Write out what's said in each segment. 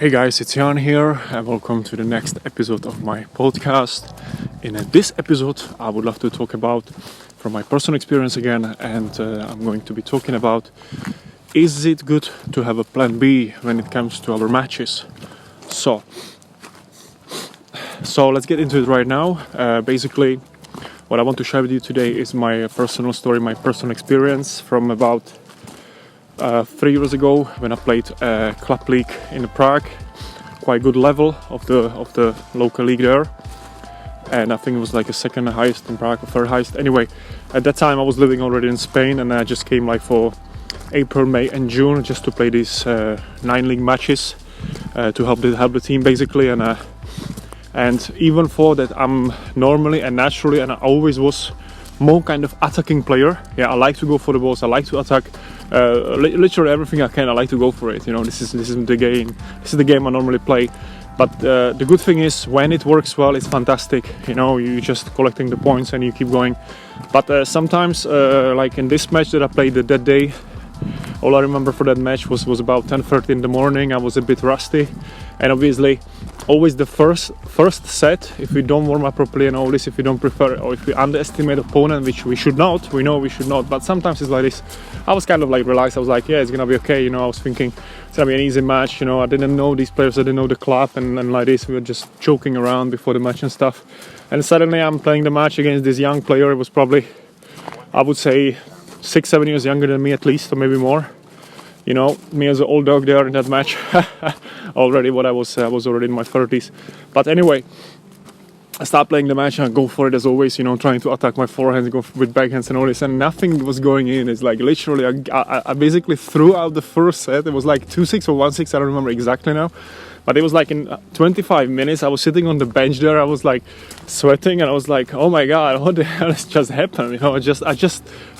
Hey guys, it's Jan here and welcome to the next episode of my podcast. In this episode I would love to talk about from my personal experience again, and I'm going to be talking about, is it good to have a plan B when it comes to our matches? So let's get into it right now. Basically what I want to share with you today is my personal story, my personal experience from about 3 years ago when I played a club league in Prague, quite good level of the local league there, and I think it was like a second highest in Prague or third highest. Anyway, at that time I was living already in Spain, and I just came like for April, May and June just to play these 9 league matches to help the team basically, and even for that I'm normally and naturally and I always was more kind of attacking player. Yeah, I like to go for the balls, I like to attack literally everything I can. I like to go for it, you know. This is the game I normally play. But the good thing is when it works well, it's fantastic, you know. You just collecting the points and you keep going. But sometimes like in this match that I played that day, all I remember for that match was about 10:30 in the morning. I was a bit rusty, and obviously always the first set, if we don't warm up properly and all this, if we don't prefer or if we underestimate opponent, which we should not, we know we should not, but sometimes it's like this. I was kind of like relaxed. I was like, yeah, it's gonna be okay, you know. I was thinking it's gonna be an easy match, you know. I didn't know these players, I didn't know the club, and like this we were just joking around before the match and stuff. And suddenly I'm playing the match against this young player. It was probably, I would say, 6-7 years younger than me at least, or maybe more. You know, me as an old dog there in that match. Already what I was already in my 30s. But anyway, I start playing the match and I go for it as always, you know, trying to attack my forehands, go with backhands and all this, and nothing was going in. It's like literally I basically threw out the first set. It was like 2-6 or 1-6, I don't remember exactly now. But it was like in 25 minutes, I was sitting on the bench there, I was like sweating, and I was like, oh my god, what the hell has just happened? You know,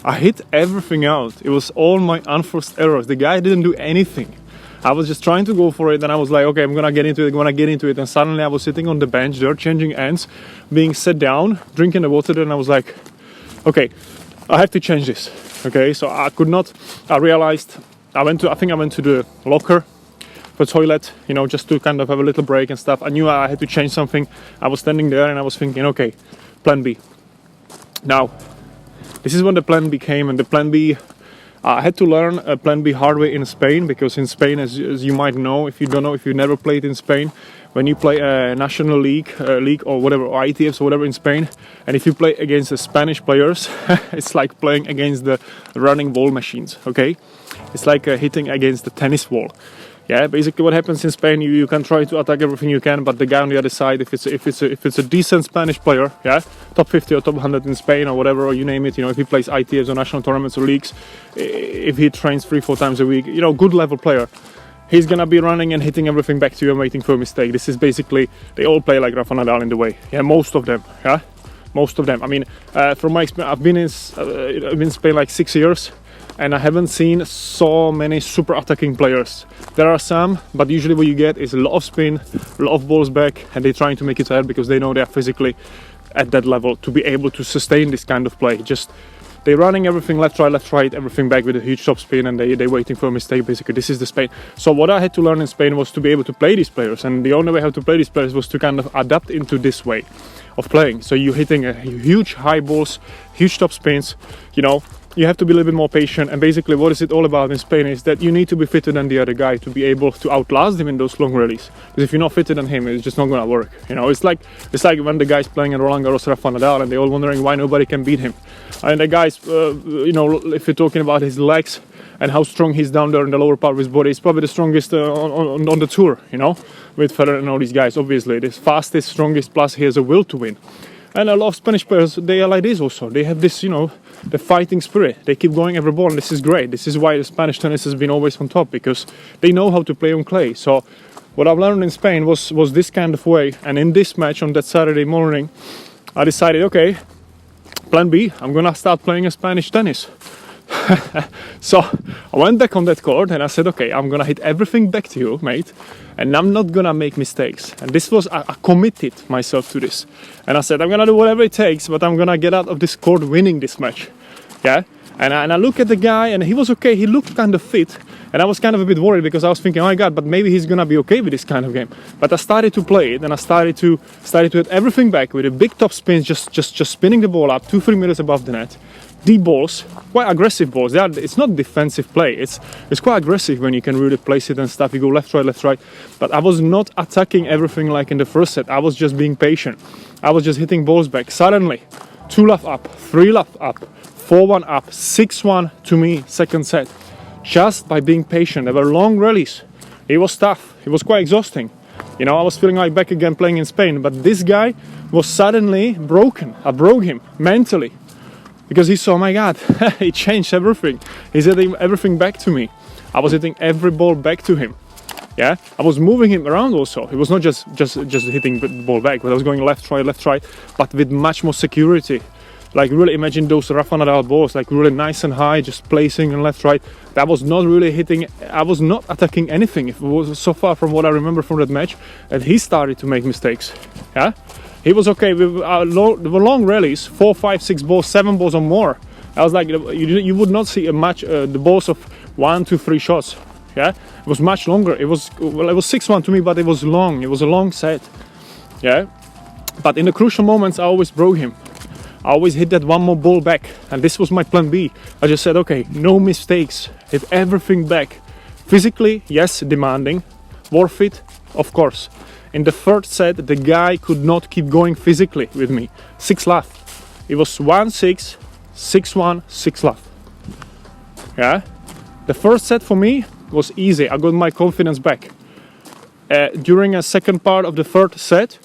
I hit everything out. It was all my unforced errors. The guy didn't do anything. I was just trying to go for it, and I was like, okay, I'm gonna get into it, and suddenly I was sitting on the bench there, changing ends, being set down, drinking the water there, and I was like, okay, I have to change this. Okay, so I realized, I went to the locker, the toilet, you know, just to kind of have a little break and stuff. I knew I had to change something. I was standing there and I was thinking, okay, plan B. Now, this is when the plan B came, and the plan B, I had to learn a plan B hard way in Spain, because in Spain, as you might know, if you don't know, if you never played in Spain, when you play a national league or whatever, or ITFs or whatever in Spain, and if you play against the Spanish players, it's like playing against the running ball machines, okay? It's like hitting against the tennis ball. Yeah, basically what happens in Spain, you can try to attack everything you can, but the guy on the other side, if it's a decent Spanish player, yeah, top 50 or top 100 in Spain or whatever, or you name it, you know, if he plays ITFs or national tournaments or leagues, if he trains 3-4 times a week, you know, good level player, he's gonna be running and hitting everything back to you and waiting for a mistake. This is basically, they all play like Rafa Nadal in the way. Yeah, most of them. Yeah, most of them. I mean, from my experience, I've been in Spain like 6 years. And I haven't seen so many super attacking players. There are some, but usually what you get is a lot of spin, a lot of balls back, and they're trying to make it ahead because they know they are physically at that level to be able to sustain this kind of play. Just they're running everything left, right, everything back with a huge top spin, and they're waiting for a mistake. Basically, this is the Spain. So what I had to learn in Spain was to be able to play these players, and the only way how to play these players was to kind of adapt into this way of playing. So you're hitting a huge high balls, huge top spins, you know. You have to be a little bit more patient, and basically what is it all about in Spain is that you need to be fitter than the other guy to be able to outlast him in those long rallies. Because if you're not fitter than him, it's just not gonna work. You know, it's like when the guy's playing in Roland Garros, Rafa Nadal, and they're all wondering why nobody can beat him. And the guys, you know, if you're talking about his legs and how strong he's down there in the lower part of his body, he's probably the strongest on the tour. You know, with Federer and all these guys, obviously, the fastest, strongest, plus he has a will to win. And a lot of Spanish players, they are like this also. They have this, you know, the fighting spirit. They keep going every ball, and this is great. This is why the Spanish tennis has been always on top, because they know how to play on clay. So what I've learned in Spain was this kind of way. And in this match on that Saturday morning, I decided, okay, plan B, I'm gonna start playing a Spanish tennis. So I went back on that court and I said, okay, I'm gonna hit everything back to you, mate, and I'm not gonna make mistakes. And this was, I committed myself to this, and I said, I'm gonna do whatever it takes, but I'm gonna get out of this court winning this match. Yeah, And I look at the guy, and he was okay. He looked kind of fit, and I was kind of a bit worried because I was thinking, oh my God, but maybe he's gonna be okay with this kind of game. But I started to play it, and I started to hit everything back with a big top spin, just spinning the ball up 2-3 meters above the net. Deep balls, quite aggressive balls. It's not defensive play. It's quite aggressive when you can really place it and stuff. You go left, right. But I was not attacking everything like in the first set. I was just being patient. I was just hitting balls back. Suddenly, 2-love up, 3-love up, 4-1 up, 6-1 to me, second set. Just by being patient. There were long rallies. It was tough. It was quite exhausting. You know, I was feeling like back again playing in Spain. But this guy was suddenly broken. I broke him mentally. Because he saw, oh my God, he changed everything. He's hitting everything back to me. I was hitting every ball back to him. Yeah, I was moving him around also. It was not just hitting the ball back, but I was going left, right, but with much more security. Like really imagine those Rafa Nadal balls, like really nice and high, just placing and left, right. That was not really hitting. I was not attacking anything. It was so far from what I remember from that match, and he started to make mistakes. Yeah. He was okay. There were long rallies, 4, 5, 6 balls, 7 balls or more. I was like, you would not see a match, the balls of 1, 2, 3 shots. Yeah, it was much longer. It was 6-1 to me, but it was long. It was a long set. Yeah, but in the crucial moments, I always broke him. I always hit that one more ball back, and this was my plan B. I just said, okay, no mistakes. Hit everything back. Physically, yes, demanding. Worth it, of course. In the third set, the guy could not keep going physically with me. 6-love. It was 1-6, 6-1, 6-love. Yeah. The first set for me was easy. I got my confidence back. During a second part of the third set,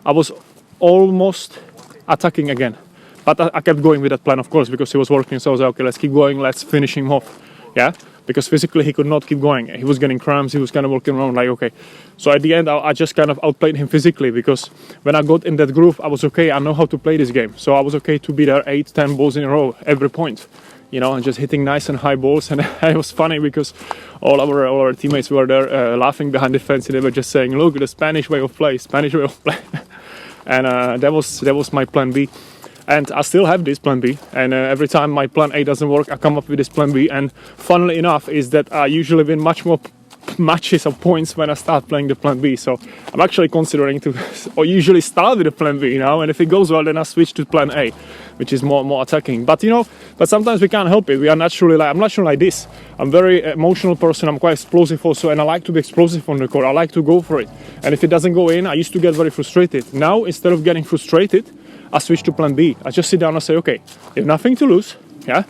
I was almost attacking again. But I kept going with that plan, of course, because he was working. So I was like, okay, let's keep going. Let's finish him off. Yeah. Because physically he could not keep going. He was getting cramps, he was kind of walking around like, okay. So at the end, I just kind of outplayed him physically, because when I got in that groove, I was okay, I know how to play this game. So I was okay to be there 8, 10 balls in a row, every point. You know, and just hitting nice and high balls. And it was funny because all our teammates were there laughing behind the fence, and they were just saying, look, the Spanish way of play, Spanish way of play. And that was my plan B. And I still have this plan B, and every time my plan A doesn't work, I come up with this plan B. And funnily enough is that I usually win much more matches or points when I start playing the plan B. So I'm actually considering to or usually start with the plan B, you know, and if it goes well, then I switch to plan A, which is more attacking. But you know, but sometimes we can't help it. We are naturally I'm naturally like this. I'm very emotional person. I'm quite explosive also, and I like to be explosive on the court. I like to go for it. And if it doesn't go in, I used to get very frustrated. Now, instead of getting frustrated, I switch to plan B. I just sit down and say, okay, you have nothing to lose, yeah?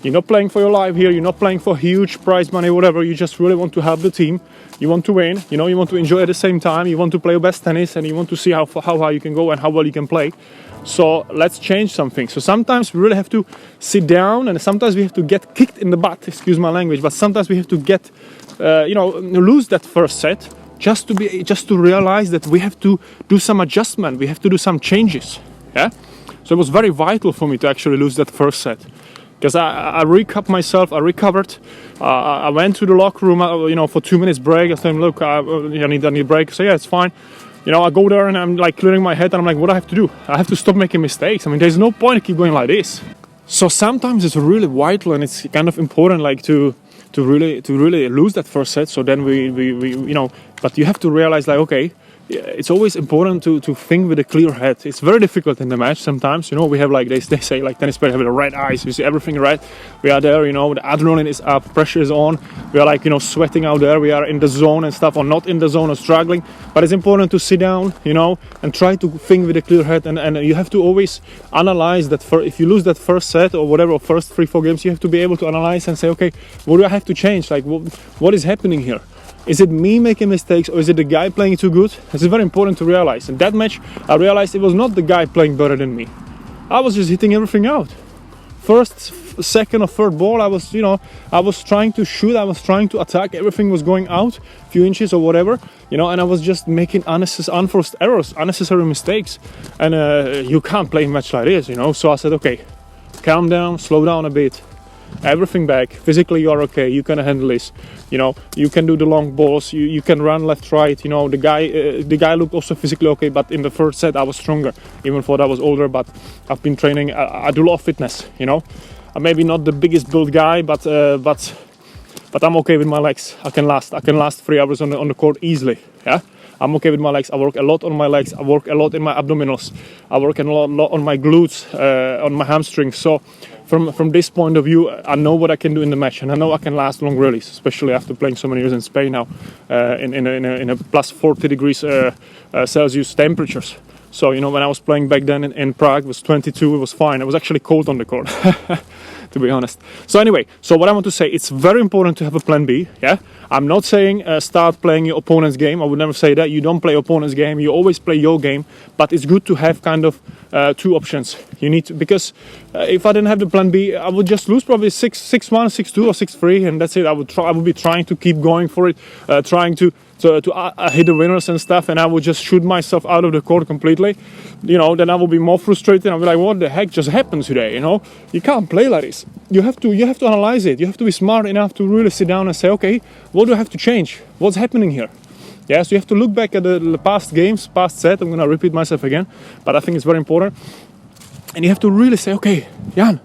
You're not playing for your life here, you're not playing for huge prize money, whatever, you just really want to help the team, you want to win, you know, you want to enjoy at the same time, you want to play your best tennis, and you want to see how high you can go and how well you can play. So let's change something. So sometimes we really have to sit down, and sometimes we have to get kicked in the butt, excuse my language, but sometimes we have to get, lose that first set, just to realize that we have to do some adjustment, we have to do some changes. Yeah, so it was very vital for me to actually lose that first set, because I recapped myself. I recovered. I went to the locker room, for 2 minutes break. I said, look, I need a break. So yeah, it's fine. You know, I go there and I'm like clearing my head, and I'm like, what do I have to do? I have to stop making mistakes. I mean, there's no point to keep going like this. So sometimes it's really vital, and it's kind of important, like to really lose that first set. So then we but you have to realize, like, okay, it's always important to think with a clear head. It's very difficult in the match sometimes. You know, we have, like they say, like tennis players have the red eyes. We see everything red. We are there, you know, the adrenaline is up, pressure is on. We are like, sweating out there. We are in the zone and stuff, or not in the zone or struggling. But it's important to sit down, and try to think with a clear head. And you have to always analyze that. If you lose that first set or whatever, or first 3-4 games, you have to be able to analyze and say, okay, what do I have to change? Like, what is happening here? Is it me making mistakes, or is it the guy playing too good? It's very important to realize. In that match, I realized it was not the guy playing better than me. I was just hitting everything out. First, second or third ball, I was trying to shoot, I was trying to attack. Everything was going out, a few inches or whatever, and I was just making unforced errors, unnecessary mistakes. And you can't play a match like this, So I said, okay, calm down, slow down a bit. Everything back. Physically you are okay, you can handle this, you can do the long balls, you can run left, right, the guy looked also physically okay, but in the first set I was stronger, even though I was older. But I've been training, I do a lot of fitness, maybe not the biggest build guy, but I'm okay with my legs. I can last 3 hours on the court easily. Yeah, I'm okay with my legs. I work a lot on my legs. I work a lot in my abdominals. I work a lot on my glutes, on my hamstrings. So from this point of view, I know what I can do in the match, and I know I can last long rallies, especially after playing so many years in Spain now, in a plus 40 degrees Celsius temperatures. So, you know, when I was playing back then in Prague, it was 22, it was fine. It was actually cold on the court, to be honest. So anyway, so what I want to say, it's very important to have a plan B, yeah? I'm not saying start playing your opponent's game. I would never say that. You don't play opponent's game, you always play your game. But it's good to have kind of two options. You need to, because if I didn't have the plan B, I would just lose probably 6-1, 6-2 or 6-3, and that's it. I would be trying to keep going for it, trying to hit the winners and stuff, and I would just shoot myself out of the court completely. You know, then I will be more frustrated. I'll be like, what the heck just happened today? You know, you can't play like this. You have to analyze it. You have to be smart enough to really sit down and say, okay, what do I have to change? What's happening here? Yeah, so you have to look back at the past games, past set. I'm gonna repeat myself again, but I think it's very important. And you have to really say, okay, Jan,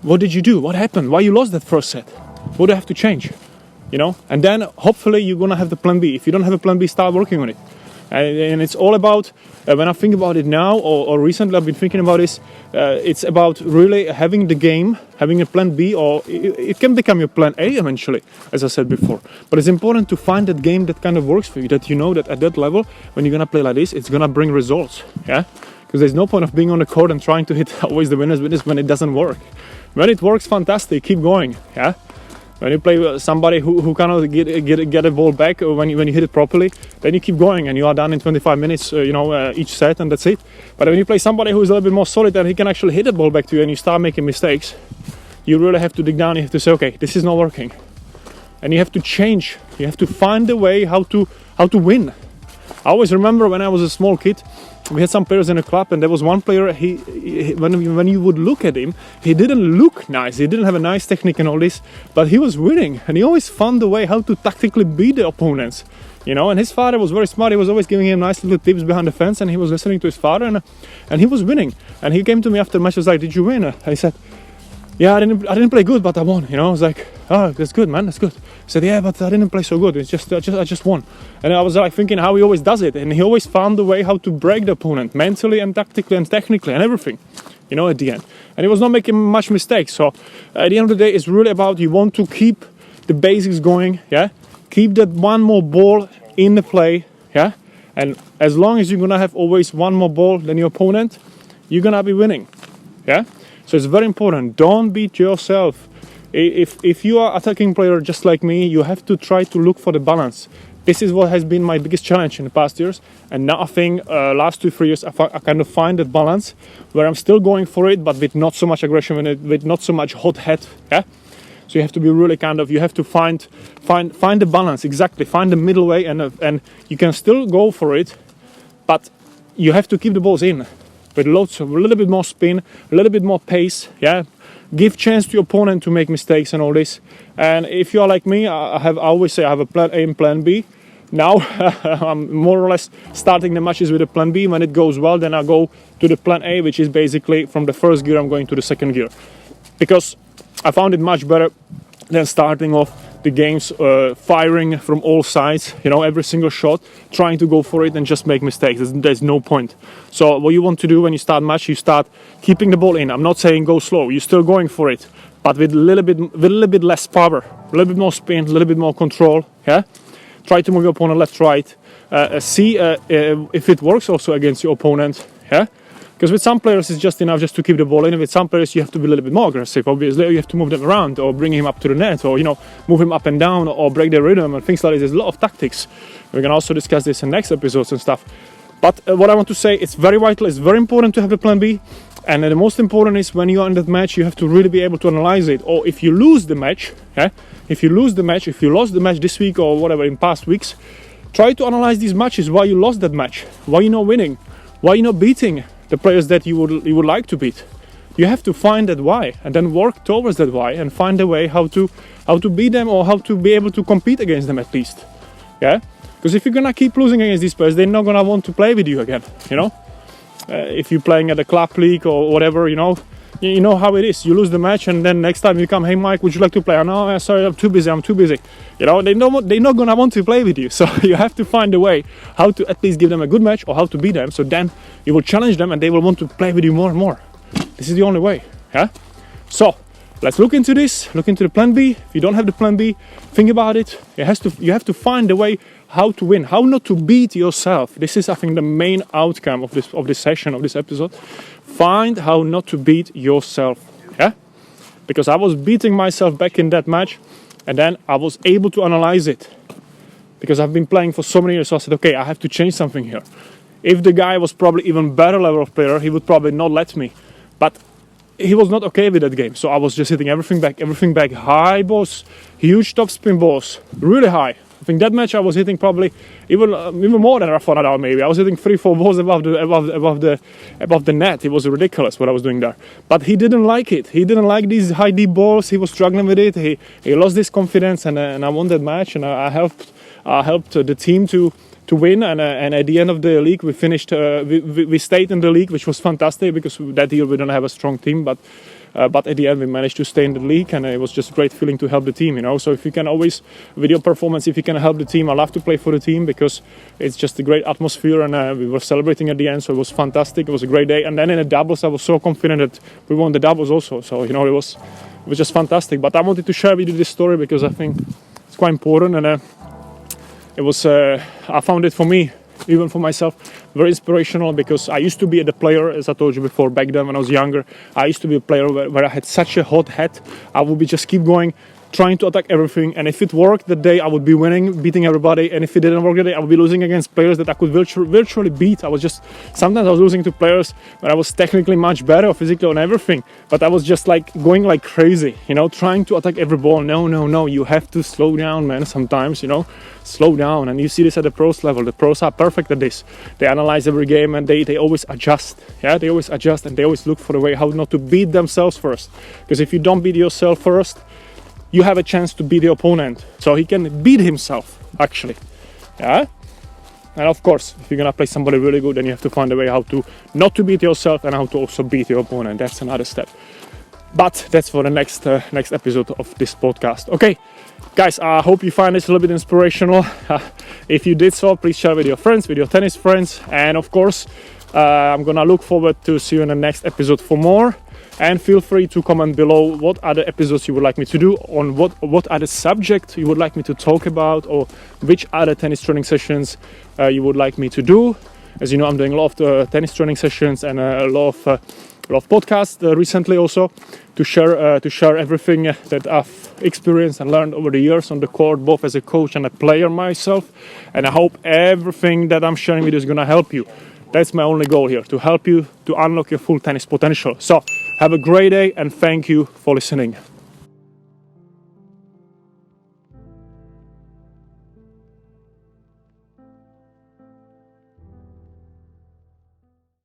what did you do? What happened? Why you lost that first set? What do I have to change? You know, and then hopefully you're gonna have the plan B. If you don't have a plan B, start working on it. And it's all about, when I think about it now, or recently I've been thinking about this, it's about really having the game, having a plan B, or it can become your plan A eventually, as I said before. But it's important to find that game that kind of works for you, that you know that at that level, when you're gonna play like this, it's gonna bring results, yeah? Because there's no point of being on the court and trying to hit always the winners with this when it doesn't work. When it works, fantastic, keep going, yeah? When you play somebody who cannot get a ball back, or when you hit it properly, then you keep going and you are done in 25 minutes, each set, and that's it. But when you play somebody who is a little bit more solid and he can actually hit the ball back to you, and you start making mistakes, you really have to dig down. You have to say, okay, this is not working, and you have to change. You have to find a way how to win. I always remember when I was a small kid, we had some players in the club, and there was one player, when you would look at him, he didn't look nice, he didn't have a nice technique and all this, but he was winning, and he always found a way how to tactically beat the opponents, you know. And his father was very smart. He was always giving him nice little tips behind the fence, and he was listening to his father, and he was winning. And he came to me after the match, was like, did you win? And he said, yeah, I didn't play good, but I won, you know. I was like, oh, that's good, man, that's good. He said, yeah, but I didn't play so good. It's just I just won. And I was like thinking how he always does it, and he always found a way how to break the opponent mentally and tactically and technically and everything, you know, at the end. And he was not making much mistakes. So at the end of the day, it's really about, you want to keep the basics going, yeah. Keep that one more ball in the play, yeah. And as long as you're gonna have always one more ball than your opponent, you're gonna be winning, yeah. So it's very important. Don't beat yourself. If you are attacking player just like me, you have to try to look for the balance. This is what has been my biggest challenge in the past years. And now I think last 2-3 years, I kind of find that balance where I'm still going for it, but with not so much aggression, with not so much hot head. Yeah. So you have to be really you have to find the balance, exactly. Find the middle way, and you can still go for it, but you have to keep the balls in. With loads of a little bit more spin, a little bit more pace, yeah. Give chance to your opponent to make mistakes and all this. And if you are like me, I always say I have a plan A and plan B. Now I'm more or less starting the matches with a plan B. When it goes well, then I go to the plan A, which is basically from the first gear I'm going to the second gear, because I found it much better than starting off the games firing from all sides, you know, every single shot, trying to go for it and just make mistakes. There's no point. So what you want to do when you start match, you start keeping the ball in. I'm not saying go slow, you're still going for it, but with a little bit less power, a little bit more spin, a little bit more control, yeah. Try to move your opponent left, right, see if it works also against your opponent, yeah. Because with some players it's just enough just to keep the ball in. With some players you have to be a little bit more aggressive. Obviously you have to move them around, or bring him up to the net, or, you know, move him up and down, or break their rhythm and things like this. There's a lot of tactics. We can also discuss this in next episodes and stuff. But what I want to say, it's very vital, it's very important to have the plan B. And the most important is when you are in that match, you have to really be able to analyze it. Or if you lose the match, yeah, if you lost the match this week or whatever in past weeks, try to analyze these matches, why you lost that match, why you're not winning, why you're not beating the players that you would like to beat. You have to find that why, and then work towards that why, and find a way how to beat them, or how to be able to compete against them at least. Yeah, because if you're gonna keep losing against these players, they're not gonna want to play with you again. You know, if you're playing at a club league or whatever, you know, You know how it is. You lose the match, and then next time you come, hey Mike, would you like to play? Oh, no, sorry, I'm too busy. You know, they're not gonna want to play with you. So you have to find a way how to at least give them a good match or how to beat them. So then you will challenge them, and they will want to play with you more and more. This is the only way. Yeah. So let's look into this. Look into the plan B. If you don't have the plan B, think about it. You have to find a way how to win, how not to beat yourself. This is, I think, the main outcome of this session, of this episode. Find how not to beat yourself. Yeah? Because I was beating myself back in that match, and then I was able to analyze it. Because I've been playing for so many years, so I said, okay, I have to change something here. If the guy was probably even better level of player, he would probably not let me. But he was not okay with that game, so I was just hitting everything back, high balls, huge top-spin balls, really high. I think that match I was hitting probably even more than Rafa Nadal. Maybe I was hitting 3-4 balls above the net. It was ridiculous what I was doing there. But he didn't like it. He didn't like these high deep balls. He was struggling with it. He lost his confidence, and I won that match. And I helped the team to win. And at the end of the league, we finished. We stayed in the league, which was fantastic because that year we didn't have a strong team, but at the end we managed to stay in the league, and it was just a great feeling to help the team, you know. So if you can always, with your performance, if you can help the team, I love to play for the team because it's just a great atmosphere, and we were celebrating at the end, so it was fantastic. It was a great day. And then in the doubles, I was so confident that we won the doubles also, so you know, it was just fantastic. But I wanted to share with you this story because I think it's quite important, and it was I found it, for me, even for myself, very inspirational, because I used to be the player, as I told you before, back then when I was younger. I used to be a player where I had such a hot head. I would be just keep going, trying to attack everything, and if it worked that day, I would be winning, beating everybody, and if it didn't work that day, I would be losing against players that I could virtually beat. Sometimes I was losing to players where I was technically much better, or physically, on everything, but I was just like going like crazy, you know, trying to attack every ball. No, you have to slow down, man, sometimes, you know, slow down. And you see this at the pros level. The pros are perfect at this. They analyze every game, and they always adjust. Yeah, they always adjust, and they always look for a way how not to beat themselves first, because if you don't beat yourself first, you have a chance to beat the opponent, so he can beat himself, actually. Yeah. And of course, if you're gonna play somebody really good, then you have to find a way how to not to beat yourself and how to also beat your opponent. That's another step. But that's for the next episode of this podcast. Okay, guys, I hope you find this a little bit inspirational. If you did so, please share with your friends, with your tennis friends, and of course, I'm gonna look forward to see you in the next episode for more. And feel free to comment below what other episodes you would like me to do, on what other subject you would like me to talk about, or which other tennis training sessions you would like me to do. As you know, I'm doing a lot of tennis training sessions and a lot of podcasts recently also to share everything that I've experienced and learned over the years on the court, both as a coach and a player myself. And I hope everything that I'm sharing with you is going to help you. That's my only goal here, to help you to unlock your full tennis potential. So have a great day, and thank you for listening.